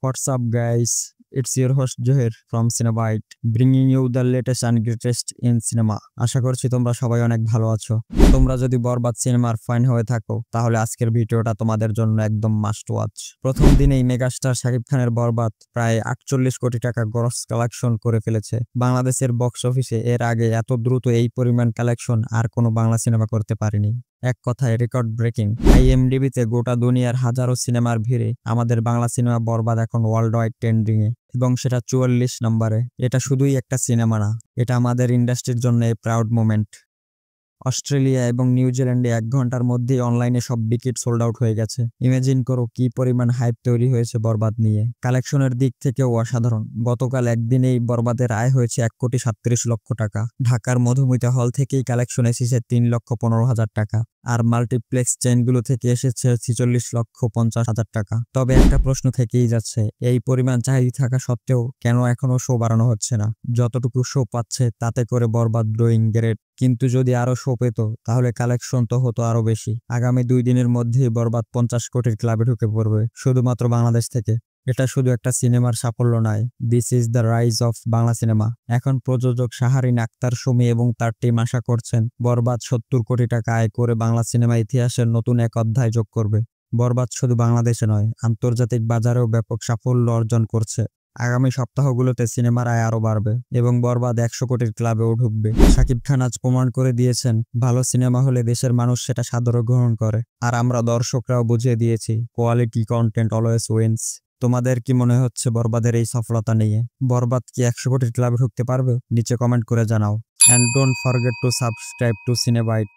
What's up, guys? It's your host Joher from Cinebyte, bringing you the latest and greatest in cinema. আশা করছি তোমরা সবাই অনেক ভালো আছো। তোমরা যদি বরবাদ সিনেমার ফ্যান হয়ে থাকো তাহলে আজকের ভিডিওটা তোমাদের জন্য একদম মাস্ট ওয়াচ। প্রথম দিনেই মেগাস্টার শাকিব খানের বরবাদ প্রায় 48 কোটি টাকা গ্রস কালেকশন করে ফেলেছে। বাংলাদেশের বক্স অফিসে এর আগে এত দ্রুত এই পরিমাণ কালেকশন আর কোনো বাংলা সিনেমা করতে পারেনি। এক কথায় রেকর্ড ব্রেকিং। IMDb-তে গোটা দুনিয়ার হাজারো সিনেমার ভিড়ে আমাদের বাংলা সিনেমা বরবাদ এখন ওয়ার্ল্ড ওয়াইড ট্রেন্ডিং এ, এবং সেটা 44 নম্বরে। এটা শুধুই একটা সিনেমা না, এটা আমাদের ইন্ডাস্ট্রির জন্য প্রাউড মোমেন্ট। অস্ট্রেলিয়া এবং নিউজিল্যান্ডে 1 ঘন্টার মধ্যেই অনলাইনে সব টিকিট সোল্ড আউট হয়ে গেছে। ইমাজিন করো কি পরিমাণ হাইপ তৈরি হয়েছে বরবাদ নিয়ে। কালেকশনের দিক থেকেও অসাধারণ। গতকাল একদিনেই বরবাদের আয় হয়েছে 1,37,00,000 টাকা। ঢাকার মধুমিতা হল থেকেই কালেকশন এসেছে 3,15,000 টাকা, আর মাল্টিপ্লেক্স চেইনগুলো থেকে এসেছে 46,50,000 টাকা। তবে একটা প্রশ্ন থেকেই যাচ্ছে, এই পরিমাণ চাহিদা থাকা সত্ত্বেও কেন এখনো শো বাড়ানো হচ্ছে না? যতটুকু শো পাচ্ছে তাতে করে বরবাদ ডুইং গ্রেট, কিন্তু যদি আরো শো পেত তাহলে কালেকশন তো হতো আরো বেশি। আগামী 2 দিনের মধ্যেই বরবাদ 50 কোটির ক্লাবে ঢুকে পড়বে, শুধুমাত্র বাংলাদেশ থেকে। এটা শুধু একটা সিনেমার সাফল্য নয়, this is the rise of Bangla cinema. এখন প্রযোজক শাহরিন আক্তার সুমি এবং তার টিম আশা করছেন বরবাদ 70 কোটি টাকা আয় করে বাংলা সিনেমা ইতিহাসের নতুন এক অধ্যায় যোগ করবে। বরবাদ শুধু বাংলাদেশে নয়, আন্তর্জাতিক বাজারেও ব্যাপক সাফল্য অর্জন করছে। আগামী সপ্তাহগুলোতে সিনেমার আয় আরো বাড়বে এবং বরবাদ 100 কোটির ক্লাবেও ঢুকবে। শাকিব খান আজ প্রমাণ করে দিয়েছেন, ভালো সিনেমা হলে দেশের মানুষ সেটা সাদরে গ্রহণ করে, আর আমরা দর্শকরাও বুঝিয়ে দিয়েছি কোয়ালিটি কন্টেন্ট অলওয়েজ উইন্স। তোমাদের কি মনে হচ্ছে বরবাদের এই সফলতা নিয়ে? বরবাদ কি 100 কোটির ক্লাবে ঢুকতে পারবে? নিচে কমেন্ট করে জানাও। And don't forget to subscribe to সিনেবাইট।